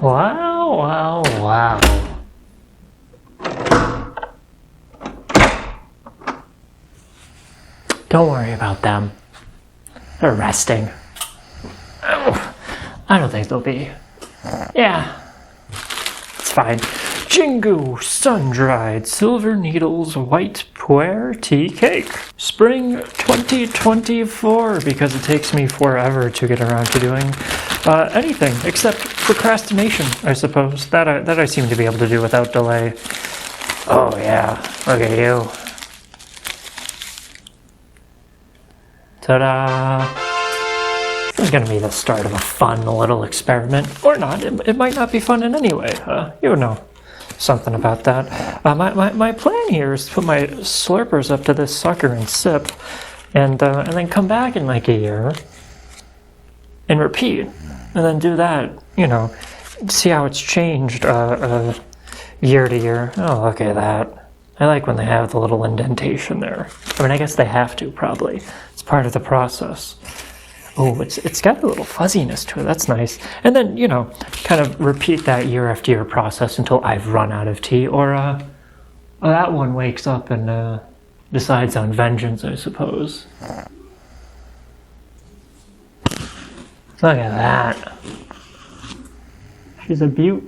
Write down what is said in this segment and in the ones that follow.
Wow, wow, wow. Don't worry about them. They're resting. Oh, I don't think they'll be. Yeah, it's fine. Jinggu sun-dried silver needles white puer tea cake. Spring 2024, because it takes me forever to get around to doing anything except procrastination, I suppose. That I seem to be able to do without delay. Oh yeah, look at you. Ta-da! This is going to be the start of a fun little experiment. Or not. It might not be fun in any way. You know something about that. My plan here is to put my slurpers up to this sucker and sip. And then come back in like a year. And repeat. And then do that, you know. See how it's changed year to year. Oh, look at that. I like when they have the little indentation there. I mean, I guess they have to, probably. It's part of the process. Oh, it's got a little fuzziness to it. That's nice. And then, you know, kind of repeat that year after year process until I've run out of tea. Or that one wakes up and decides on vengeance, I suppose. Look at that. She's a beaut.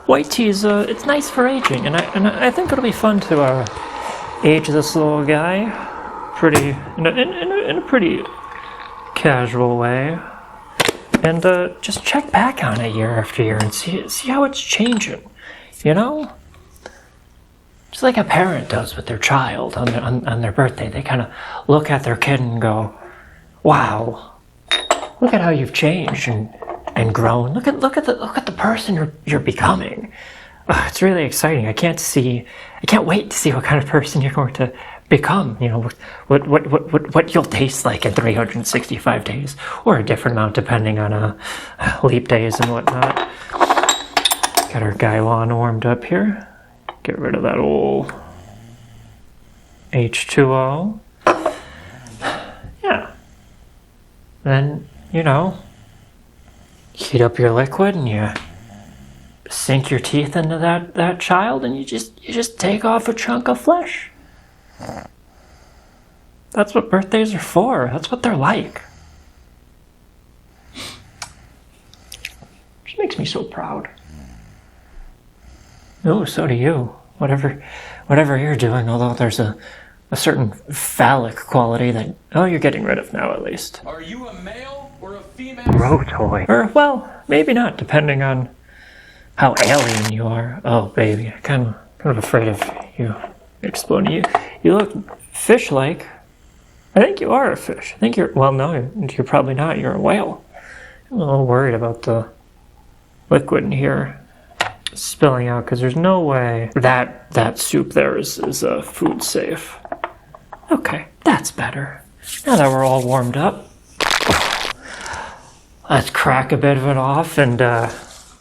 White tea's it's nice for aging, and I think it'll be fun to age this little guy, pretty in a pretty casual way, and just check back on it year after year and see how it's changing, you know. Just like a parent does with their child on their birthday, they kind of look at their kid and go, "Wow, look at how you've changed and grown. Look at the person you're becoming." It's really exciting. I can't wait to see what kind of person you're going to become. You know, what you'll taste like in 365 days, or a different amount depending on leap days and whatnot. Got our Gaiwan warmed up here. Get rid of that old H2O. Yeah. Then, you know, heat up your liquid and you sink your teeth into that child and you just take off a chunk of flesh. That's what birthdays are for. That's what they're like. Just makes me so proud. Oh, so do you. Whatever you're doing, although there's a certain phallic quality that, you're getting rid of now at least. Are you a male or a female? Rotoy. Or, well, maybe not, depending on how alien you are. Oh, baby, I'm kind of afraid of you exploding. You look fish-like. I think you are a fish. I think well, no, you're probably not. You're a whale. I'm a little worried about the liquid in here spilling out, because there's no way that soup there is food safe. Okay, that's better. Now that we're all warmed up, let's crack a bit of it off and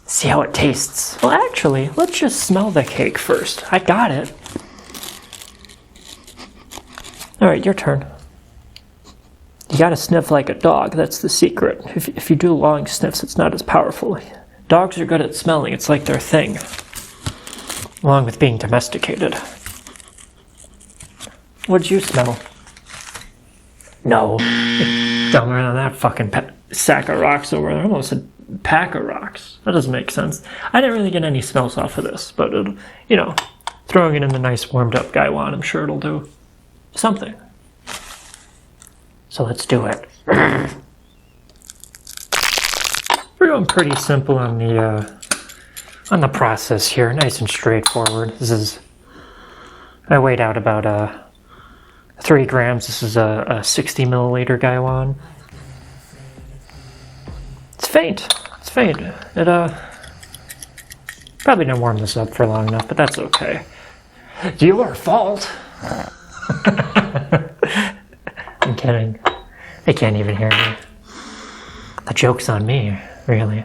see how it tastes. Well, actually, let's just smell the cake first. I got it. All right, your turn. You gotta sniff like a dog. That's the secret. If you do long sniffs, it's not as powerful. Dogs are good at smelling. It's like their thing, along with being domesticated. What'd you smell? No. Dumber than that fucking sack of rocks over there. Almost a pack of rocks. That doesn't make sense. I didn't really get any smells off of this, but you know, throwing it in the nice warmed up Gaiwan, I'm sure it'll do something. So let's do it. We're going pretty simple on the process here, nice and straightforward. I weighed out about 3 grams. This is a 60 milliliter Gaiwan. It's faint. It probably didn't warm this up for long enough, but that's okay. Your fault. I'm kidding. They can't even hear me. The joke's on me, really.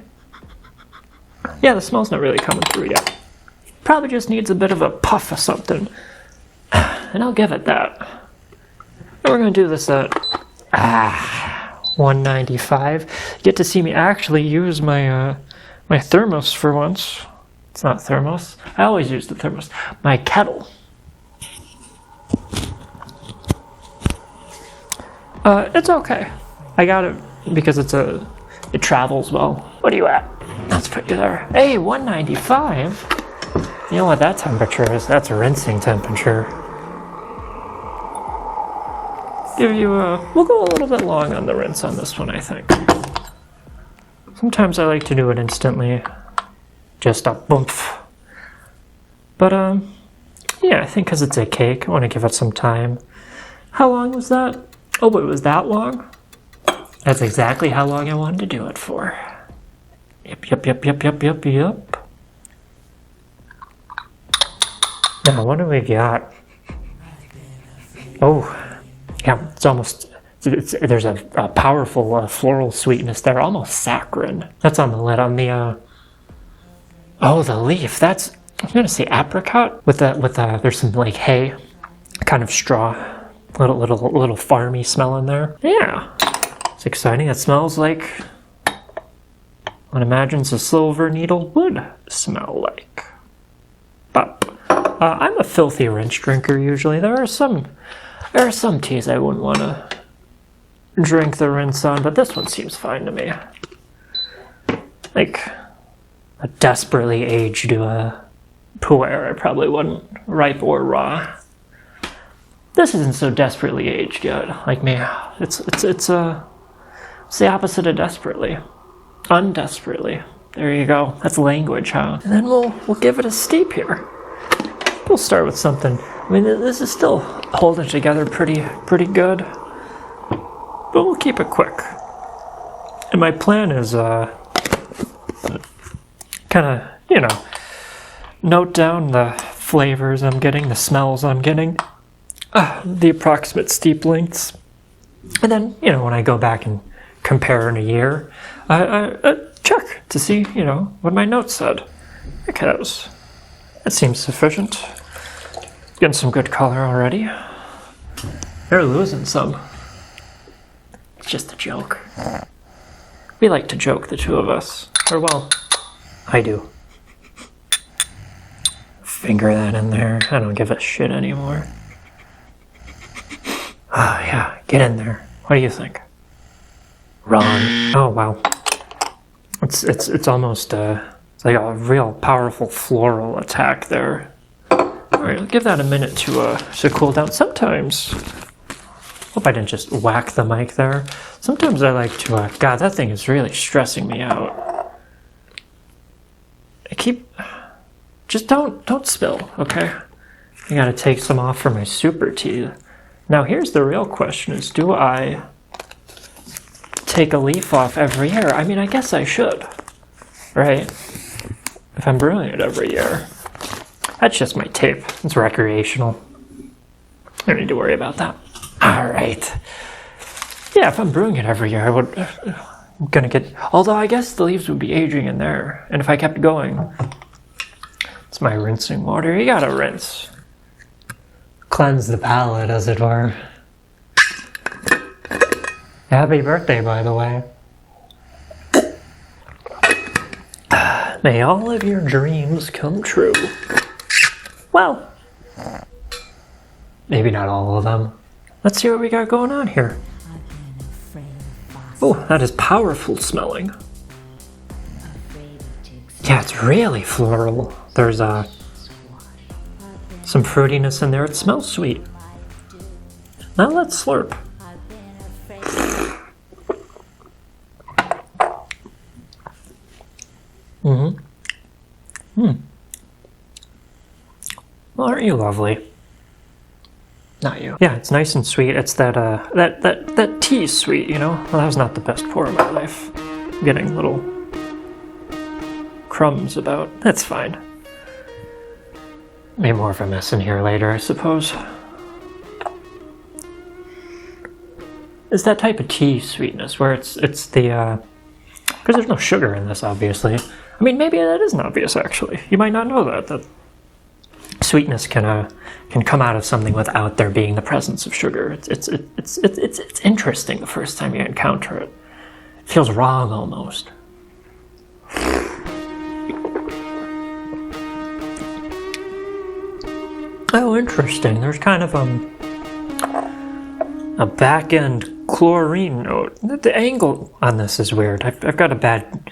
Yeah, the smell's not really coming through yet. Probably just needs a bit of a puff of something. and I'll give it that. And we're gonna do this at 195. You get to see me actually use my my thermos for once. It's not thermos. I always use the thermos. My kettle. It's okay. I got it because it travels well. What are you at? Let's put you there. Hey, 195. You know what that temperature is? That's a rinsing temperature. Give you we'll go a little bit long on the rinse on this one, I think. Sometimes I like to do it instantly. Just a boomph. But, yeah, I think because it's a cake, I want to give it some time. How long was that? Oh, it was that long? That's exactly how long I wanted to do it for. Yep. Now, what do we got? Oh, yeah, it's almost, there's a powerful floral sweetness there, almost saccharine. That's on the lid, on the, oh, the leaf, that's, I'm gonna say apricot, there's some like hay, kind of straw, little farmy smell in there. Yeah, it's exciting. It smells like one imagines a silver needle would smell like. But I'm a filthy rinse drinker usually. There are some teas I wouldn't want to drink the rinse on, but this one seems fine to me. Like a desperately aged puer, I probably wouldn't, ripe or raw. This isn't so desperately aged yet, like me. It's the opposite of desperately. Undesperately. There you go. That's language, huh? And then we'll give it a steep here. We'll start with something. I mean, this is still holding together pretty good, but we'll keep it quick. And my plan is kind of, note down the flavors I'm getting, the smells I'm getting, the approximate steep lengths, and then when I go back and compare in a year, check to see what my notes said. Okay, that seems sufficient. Getting some good color already. They're losing some. It's just a joke. We like to joke, the two of us. Or well, I do. Finger that in there. I don't give a shit anymore. Ah, yeah, get in there. What do you think? Wrong. Oh wow. It's almost it's like a real powerful floral attack there. All right, give that a minute to cool down. Sometimes, hope I didn't just whack the mic there. Sometimes I like to. God, that thing is really stressing me out. Just don't spill, okay? I gotta take some off for my super tea. Now here's the real question: is do I take a leaf off every year? I mean, I guess I should, right? If I'm brewing it every year. That's just my tape. It's recreational. I don't need to worry about that. All right. Yeah, if I'm brewing it every year, I'm gonna get. Although I guess the leaves would be aging in there, and if I kept going, it's my rinsing water. You gotta rinse, cleanse the palate, as it were. Happy birthday, by the way. May all of your dreams come true. Well, maybe not all of them. Let's see what we got going on here. Oh, that is powerful smelling. Yeah, it's really floral. There's some fruitiness in there. It smells sweet. Now let's slurp. Well, aren't you lovely? Not you. Yeah, it's nice and sweet. It's that tea sweet, Well, that was not the best pour of my life. I'm getting little crumbs about. That's fine. Maybe more of a mess in here later, I suppose. It's that type of tea sweetness where it's the because there's no sugar in this, obviously. I mean, maybe that isn't obvious, actually. You might not know that sweetness can come out of something without there being the presence of sugar. It's interesting the first time you encounter it. It feels wrong almost. Oh, interesting. There's kind of a back-end chlorine note. The angle on this is weird. I've got a bad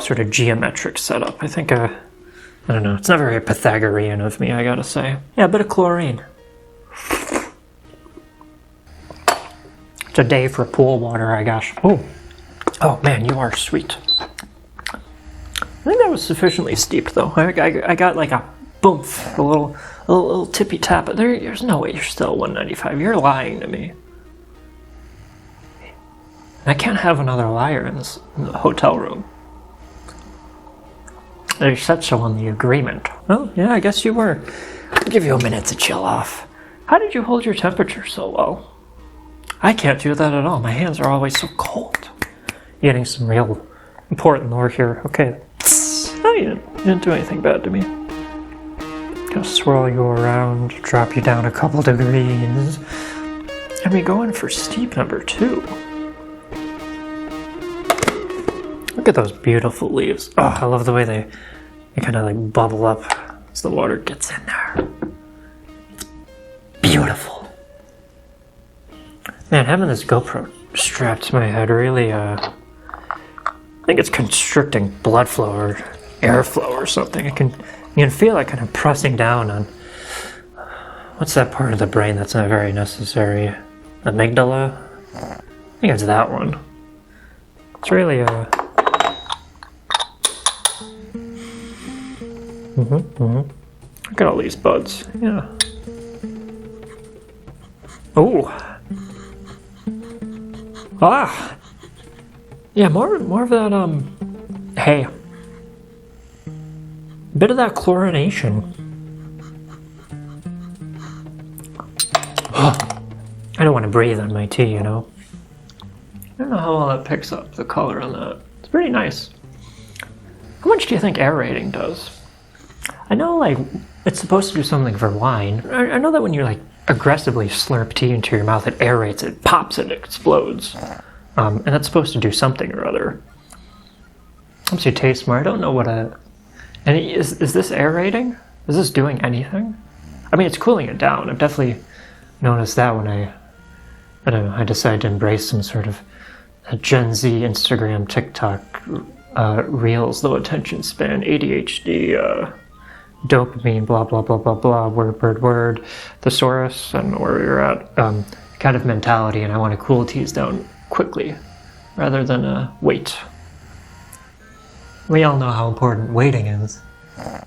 sort of geometric setup. I think, I don't know. It's not very Pythagorean of me, I gotta say. Yeah, a bit of chlorine. It's a day for pool water, I guess. Oh man, you are sweet. I think that was sufficiently steeped, though. I got like a boomph, a little tippy tap. There's no way you're still 195. You're lying to me. I can't have another liar in the hotel room. They said so on the agreement. Oh, yeah, I guess you were. I'll give you a minute to chill off. How did you hold your temperature so low? I can't do that at all. My hands are always so cold. Getting some real important lore here. Okay. Oh, you didn't do anything bad to me. Gonna swirl you around, drop you down a couple degrees. And we go in for steep number 2. Look at those beautiful leaves. Oh, I love the way they kind of like bubble up as the water gets in there. It's beautiful. Man, having this GoPro strapped to my head really, I think it's constricting blood flow or airflow or something. You can feel it kind of pressing down on, what's that part of the brain that's not very necessary? Amygdala? I think it's that one. It's really, Look at all these buds. Yeah. Oh. Ah. Yeah, more of that hay. Bit of that chlorination. I don't want to breathe on my tea, you know. I don't know how well that picks up the color on that. It's pretty nice. How much do you think aerating does? I know, like, it's supposed to do something for wine. I know that when you, like, aggressively slurp tea into your mouth, it aerates, it pops, it explodes. And that's supposed to do something or other. Helps you taste more. I don't know what is this aerating? Is this doing anything? I mean, it's cooling it down. I've definitely noticed that when I don't know, I decided to embrace some sort of a Gen Z Instagram, TikTok, reels, low attention span, ADHD, dopamine, blah, blah, blah, blah, blah, word, thesaurus, and where you're at, kind of mentality, and I want to cool teas down quickly, rather than wait. We all know how important waiting is. At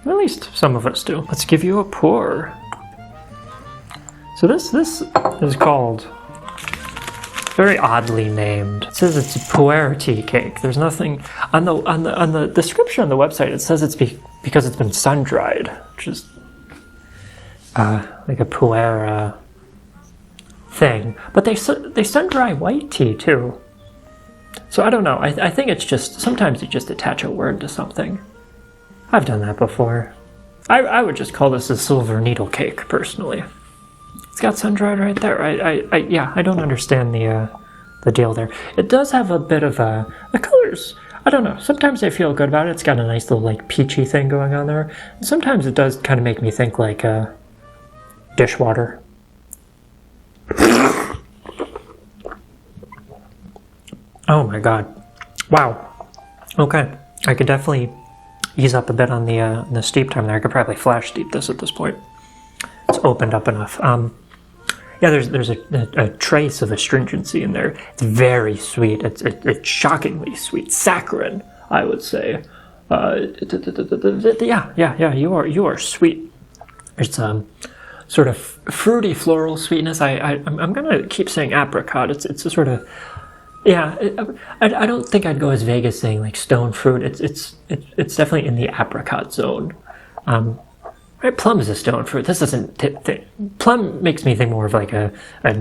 least some of us do. Let's give you a pour. So this is called, very oddly named. It says it's a puer tea cake. There's nothing on the description on the website. It says it's because it's been sun dried, which is like a puer thing. But they sun dry white tea too. So I don't know. I think it's just sometimes you just attach a word to something. I've done that before. I would just call this a silver needle cake personally. It's got sun dried right there. I don't understand the deal there. It does have a bit of the colors. I don't know. Sometimes I feel good about it. It's got a nice little like peachy thing going on there. And sometimes it does kind of make me think like dishwater. Oh my god! Wow. Okay, I could definitely ease up a bit on the steep time there. I could probably flash steep this at this point. It's opened up enough. Yeah, there's a trace of astringency in there. It's very sweet. It's shockingly sweet, saccharine, I would say. Yeah. You are sweet. It's sort of fruity floral sweetness. I'm gonna keep saying apricot. It's a sort of I don't think I'd go as vague as saying like stone fruit. It's definitely in the apricot zone. Right, plum is a stone fruit. This doesn't. Plum makes me think more of like a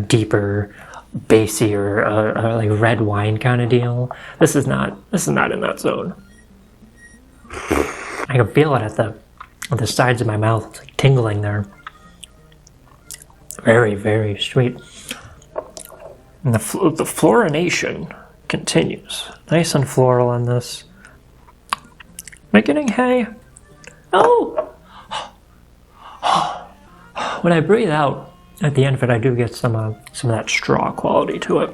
deeper, bassy or like red wine kind of deal. This is not in that zone. I can feel it at the sides of my mouth. It's like tingling there. Very, very sweet. And the fluorination continues. Nice and floral on this. Am I getting hay? Oh! When I breathe out, at the end of it, I do get some of that straw quality to it.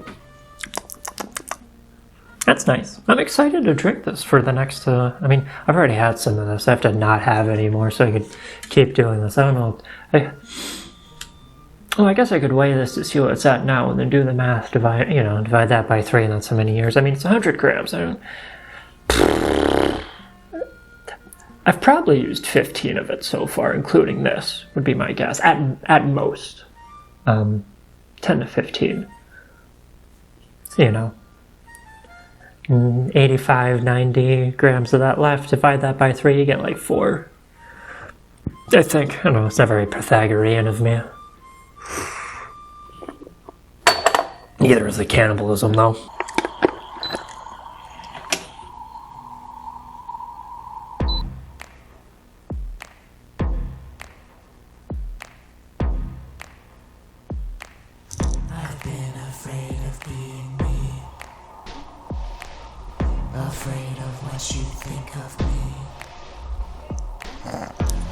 That's nice. I'm excited to drink this for the next, I mean, I've already had some of this. I have to not have any more so I could keep doing this. I don't know. I guess I could weigh this to see what it's at now and then do the math, divide that by 3 and that's how many years. I mean, it's 100 grams. I've probably used 15 of it so far, including this, would be my guess. At most. 10 to 15. So, 85, 90 grams of that left. Divide that by 3, you get like 4. I think. I don't know, it's not very Pythagorean of me. Neither is the cannibalism, though. I've been afraid of being me. Afraid of what you think of me.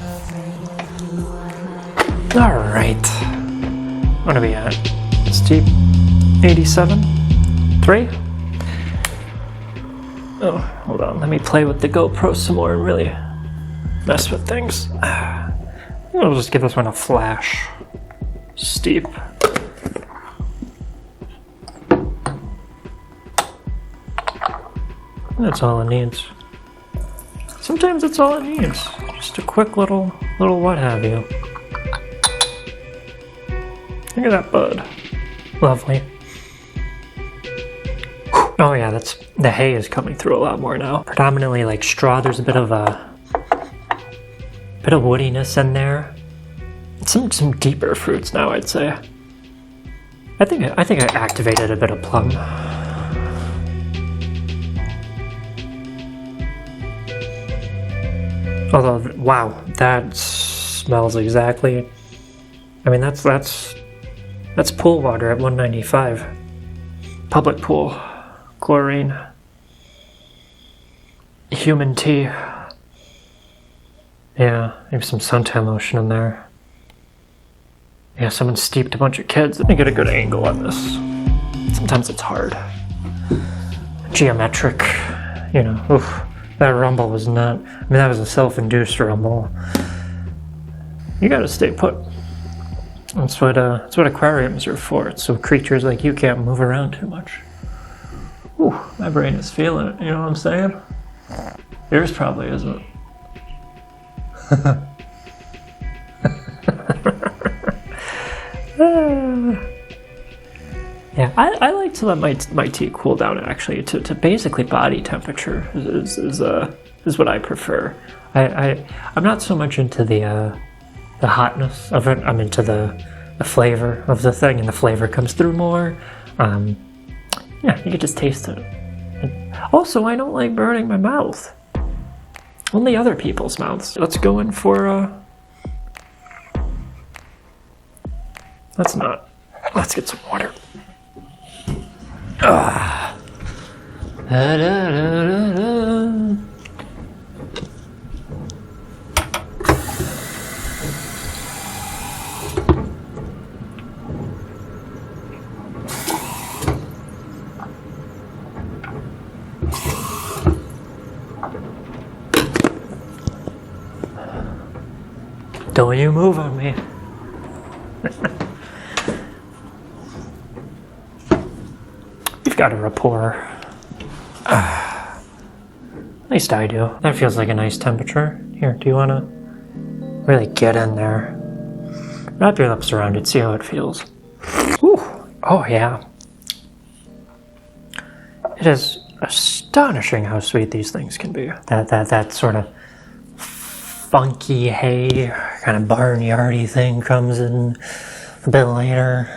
Afraid of who I might be. Alright. What are we at? Steep 87? 3? Oh, hold on. Let me play with the GoPro some more and really mess with things. I'll just give this one a flash. Steep. That's all it needs. Sometimes that's all it needs. Just a quick little what have you. Look at that bud. Lovely. Oh yeah, the hay is coming through a lot more now. Predominantly like straw. There's a bit of woodiness in there. Some deeper fruits now, I'd say. I think I activated a bit of plum. Although, wow, that smells exactly. I mean, that's pool water at 195. Public pool, chlorine, human tea. Yeah, maybe some suntan lotion in there. Yeah, someone steeped a bunch of kids. Let me get a good angle on this. Sometimes it's hard. Geometric, oof. That rumble was not, that was a self-induced rumble. You gotta stay put. That's what aquariums are for. It's so creatures like you can't move around too much. Ooh, my brain is feeling it, you know what I'm saying? Yours probably isn't. Yeah, I like to let my tea cool down actually to basically body temperature is what I prefer. I'm not so much into the hotness of it. I'm into the flavor of the thing, and the flavor comes through more. Yeah, you can just taste it. And also, I don't like burning my mouth. Only other people's mouths. Let's go in for let's not. Let's get some water. Ah. Da, da, da, da, da. Don't you move on me. You've got a rapport. At least I do. That feels like a nice temperature. Here, do you want to really get in there? Wrap your lips around it, see how it feels. Ooh. Oh yeah. It is astonishing how sweet these things can be. That sort of funky hay, kind of barnyardy thing comes in a bit later.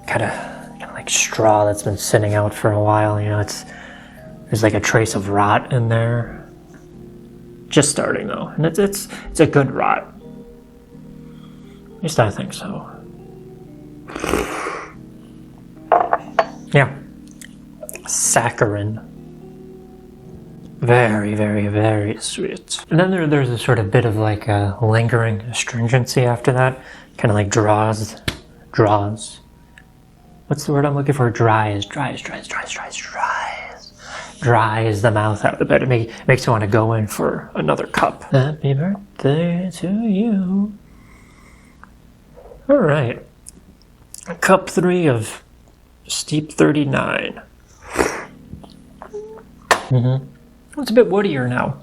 Kind of like straw that's been sitting out for a while. There's like a trace of rot in there. Just starting though, and it's a good rot. At least I think so. Yeah. Saccharin. Very, very, very sweet. And then there's a sort of bit of like a lingering astringency after that. Kind of like draws. What's the word I'm looking for? Dries the mouth out a bit. It makes you want to go in for another cup. Happy birthday to you. All right. Cup 3 of Steep 39. It's a bit woodier now.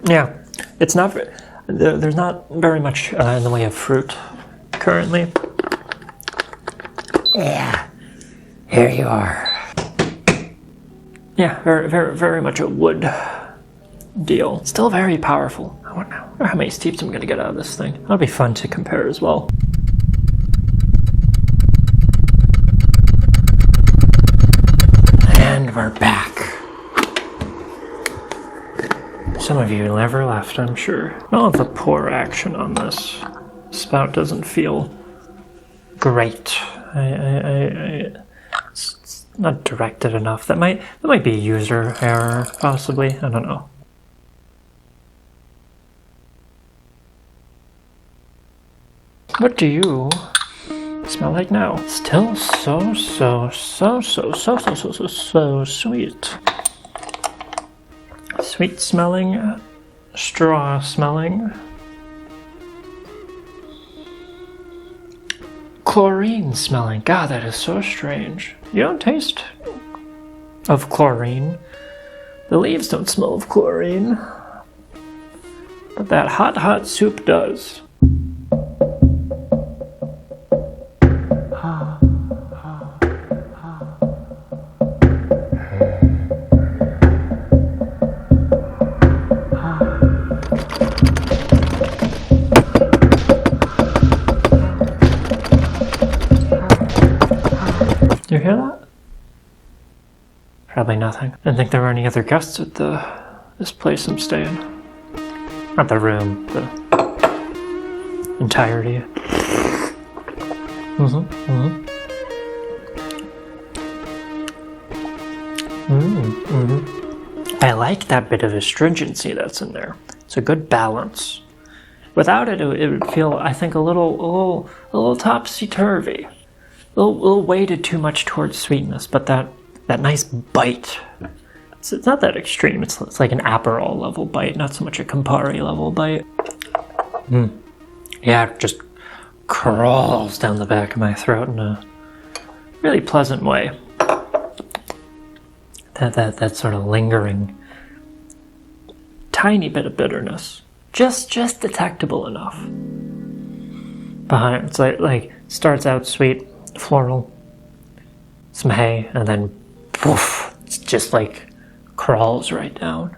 Yeah, it's not. There's not very much in the way of fruit currently. Yeah, here you are. Yeah, very, very, very much a wood deal. Still very powerful. I wonder how many steeps I'm going to get out of this thing. That'll be fun to compare as well. And we're back. Some of you never left, I'm sure. All of the pour action on this spout doesn't feel great. It's not directed enough. That might be a user error, possibly. I don't know. What do you smell like now? Still so sweet. Sweet smelling, straw smelling. Chlorine smelling. God, that is so strange. You don't taste of chlorine. The leaves don't smell of chlorine. But that hot soup does. Do you hear that? Probably nothing. Didn't think there were any other guests at this place I'm staying. Not the room, the entirety. I like that bit of astringency that's in there. It's a good balance. Without it, it would feel, I think, a little topsy-turvy. A little weighted too much towards sweetness, but that nice bite. It's not that extreme. It's like an Aperol level bite, not so much a Campari level bite. Yeah, it just crawls down the back of my throat in a really pleasant way. That sort of lingering tiny bit of bitterness, just detectable enough. Behind it's like starts out sweet, floral, some hay, and then poof, it's just like crawls right down.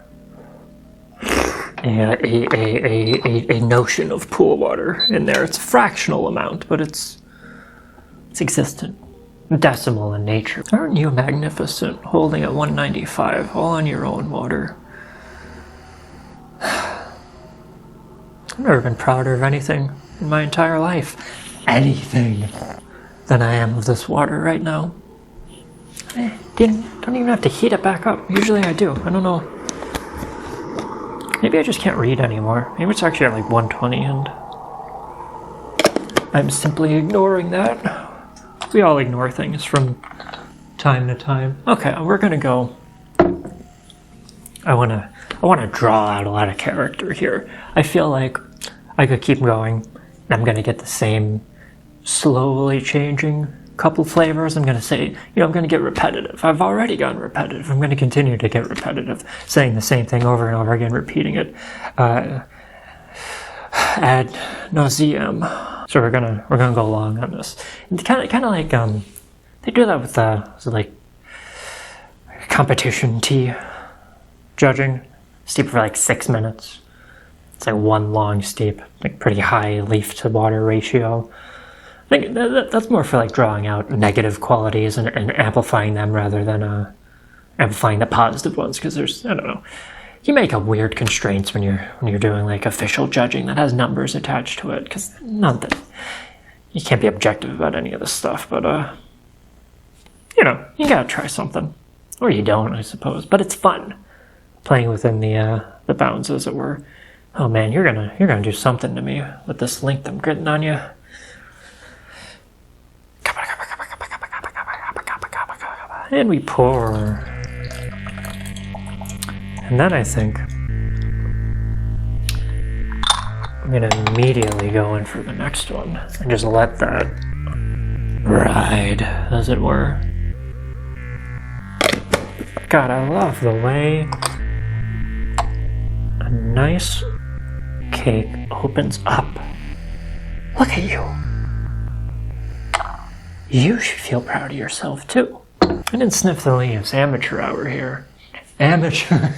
A notion of pool water in there. It's a fractional amount, but it's existent. Decimal in nature. Aren't you magnificent, holding at 195, all on your own water? I've never been prouder of anything in my entire life. Anything. Than I am of this water right now. Don't even have to heat it back up. Usually I do. I don't know. Maybe I just can't read anymore. Maybe it's actually at like 120 and I'm simply ignoring that. We all ignore things from time to time. Okay, we're gonna go. I wanna draw out a lot of character here. I feel like I could keep going and I'm gonna get the same slowly changing couple flavors. I'm gonna say, I'm gonna get repetitive. I've already gotten repetitive. I'm gonna continue to get repetitive, saying the same thing over and over again, repeating it ad nauseam. So we're gonna go long on this. And kind of like they do that with like competition tea judging. Steep for like 6 minutes. It's like one long steep, like pretty high leaf to water ratio. I think that's more for like drawing out negative qualities and amplifying them rather than amplifying the positive ones, because there's, I don't know, you make up weird constraints when you're doing like official judging that has numbers attached to it, because not that you can't be objective about any of this stuff, but you know, you gotta try something, or you don't, I suppose. But it's fun playing within the bounds, as it were. Oh man, you're gonna do something to me with this length I'm gritting on you. And we pour. And then I think I'm gonna immediately go in for the next one and just let that ride, as it were. God, I love the way a nice cake opens up. Look at you. You should feel proud of yourself too. I didn't sniff the leaves. Amateur hour here. Amateur.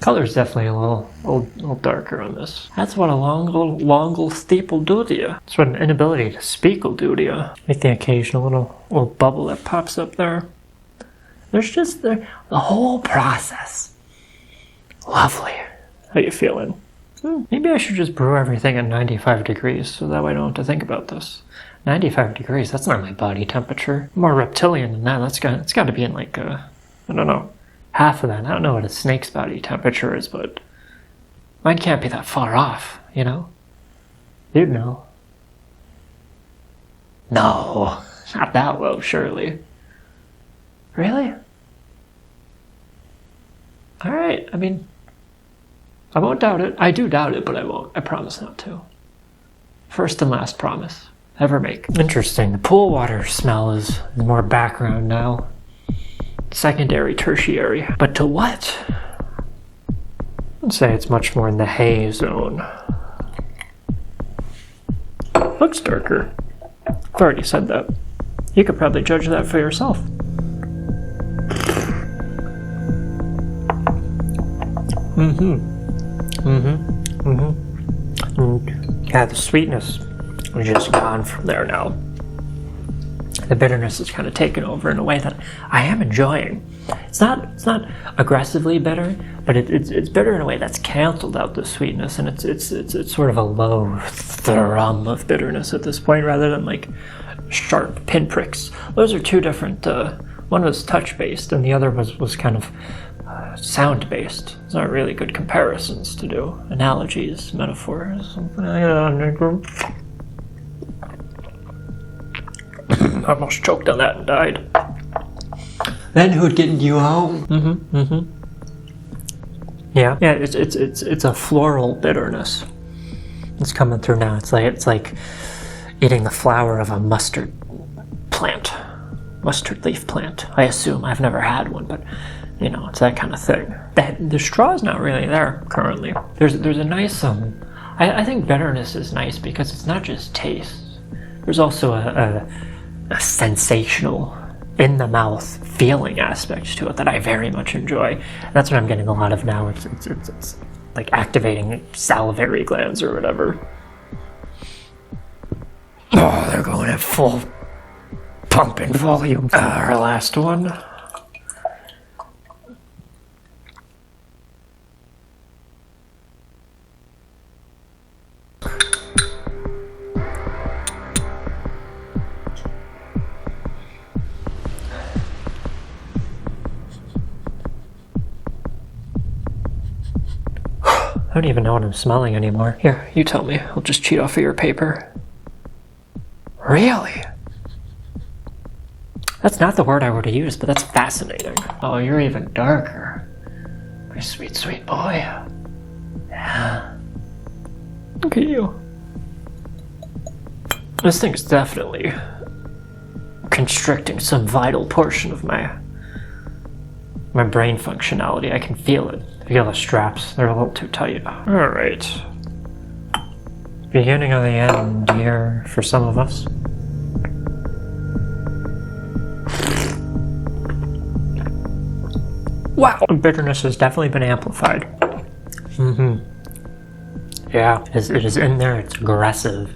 Color's definitely a little darker on this. That's what a long steep will do to you. That's what an inability to speak will do to you. Like the occasional little bubble that pops up there. There's just the whole process. Lovely. How you feeling? Maybe I should just brew everything at 95 degrees so that way I don't have to think about this. 95 degrees, that's not my body temperature. I'm more reptilian than that. It's got to be in like, I don't know, half of that. I don't know what a snake's body temperature is, but mine can't be that far off, you know? You'd know. No, not that low, surely. Really? Alright, I mean, I won't doubt it. I do doubt it, but I won't. I promise not to. First and last promise ever make. Interesting. The pool water smell is more background now. Secondary, tertiary. But to what? I'd say it's much more in the hay zone. Looks darker. I've already said that. You could probably judge that for yourself. Yeah, the sweetness is just gone from there now. The bitterness is kind of taken over in a way that I am enjoying. It's not aggressively bitter, but it's bitter in a way that's canceled out the sweetness, and it's sort of a low thrum of bitterness at this point, rather than like sharp pinpricks. Those are two different. One was touch based, and the other was kind of sound based. It's not really good comparisons to do. Analogies, metaphors. I almost choked on that and died. Then who'd get you home? Yeah, it's a floral bitterness. It's coming through now. It's like eating the flower of a mustard leaf plant. I assume. I've never had one, but you know, it's that kind of thing. The straw's not really there currently. There's a nice I think bitterness is nice because it's not just taste. There's also a sensational, in the mouth feeling aspect to it that I very much enjoy. That's what I'm getting a lot of now. It's like activating salivary glands or whatever. Oh, they're going at full pumping volume. Our last one. I don't even know what I'm smelling anymore. Here, you tell me. I'll just cheat off of your paper. Really? That's not the word I would have used, but that's fascinating. Oh, you're even darker. My sweet, sweet boy. Yeah. Look at you. This thing's definitely constricting some vital portion of my brain functionality. I can feel it. I feel the straps. They're a little too tight. Alright. Beginning of the end here for some of us. Wow! Bitterness has definitely been amplified. Yeah, it is in there. It's aggressive.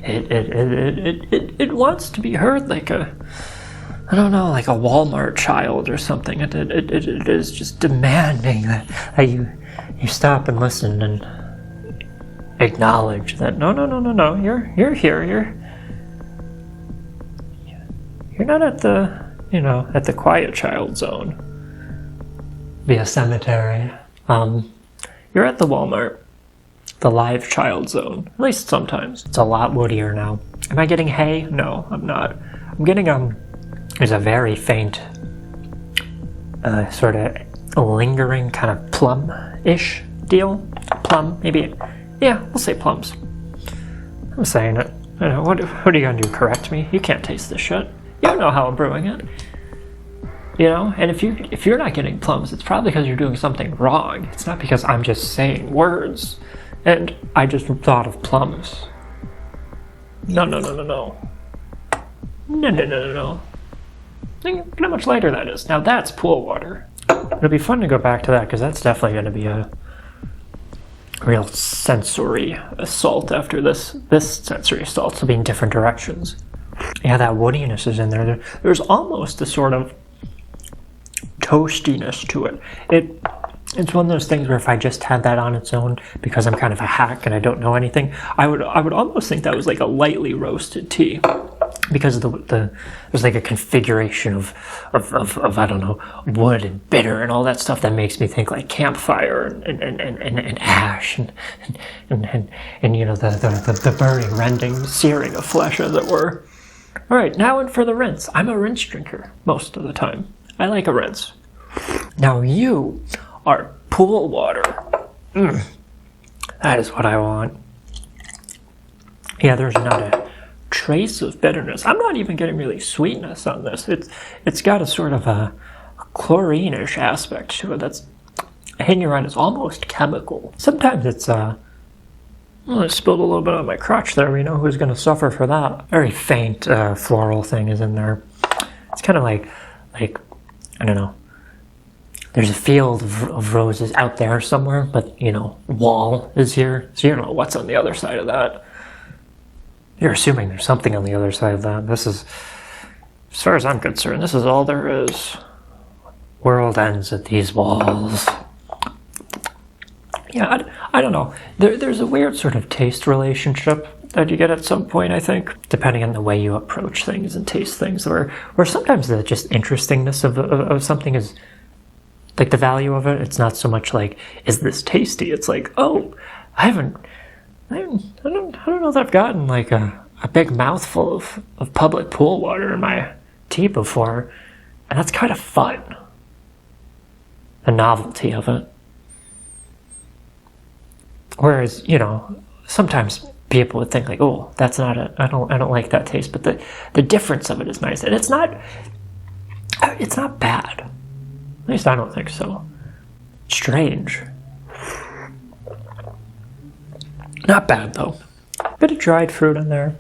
It wants to be heard like a, I don't know, like a Walmart child or something. It is just demanding that you stop and listen and acknowledge that no, you're here. You're not at the, at the quiet child zone. Be a cemetery. You're at the Walmart. The live child zone. At least sometimes. It's a lot woodier now. Am I getting hay? No, I'm not. I'm getting, there's a very faint, sort of lingering kind of plum-ish deal. Plum, maybe. Yeah, we'll say plums. I'm saying it. I know, what are you gonna do, correct me? You can't taste this shit. You don't know how I'm brewing it. And if you're not getting plums, it's probably because you're doing something wrong. It's not because I'm just saying words. And I just thought of plums. No. Think how much lighter that is. Now that's pool water. It'll be fun to go back to that because that's definitely going to be a real sensory assault after this. This sensory assault will be in different directions. Yeah, that woodiness is in there. There's almost a sort of toastiness to it. It's one of those things where if I just had that on its own, because I'm kind of a hack and I don't know anything, I would almost think that was like a lightly roasted tea, because there's like a configuration of I don't know, wood and bitter and all that stuff that makes me think like campfire and ash and the burning, rending, searing of flesh, as it were. All right, now in for the rinse. I'm a rinse drinker most of the time. I like a rinse. Now you are pool water. That is what I want. Yeah, there's not a trace of bitterness. I'm not even getting really sweetness on this. It's got a sort of a chlorine-ish aspect to it that's hitting you around. It's almost chemical. Sometimes it's I spilled a little bit on my crotch there. We know who's going to suffer for that. Very faint floral thing is in there. It's kind of like I don't know. There's a field of roses out there somewhere, but, wall is here, so you don't know what's on the other side of that. You're assuming there's something on the other side of that. This is, as far as I'm concerned, this is all there is. World ends at these walls. Yeah, I don't know. There's a weird sort of taste relationship that you get at some point, I think, depending on the way you approach things and taste things, where sometimes the just interestingness of something is like the value of it. It's not so much like, is this tasty? It's like, oh, I don't know that I've gotten like a big mouthful of public pool water in my tea before, and that's kind of fun. The novelty of it. Whereas, sometimes people would think like, oh, that's not I don't like that taste, but the difference of it is nice, and it's not bad. At least I don't think so. Strange. Not bad though. Bit of dried fruit in there.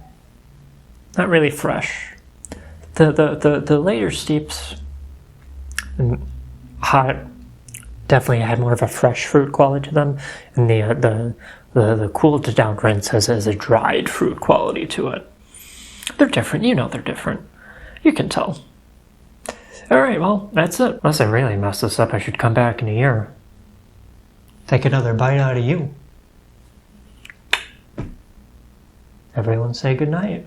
Not really fresh. The later steeps and hot definitely had more of a fresh fruit quality to them, and the cooled down rinse has a dried fruit quality to it. They're different. They're different. You can tell. Alright, well, that's it. Unless I really mess this up, I should come back in a year. Take another bite out of you. Everyone say goodnight.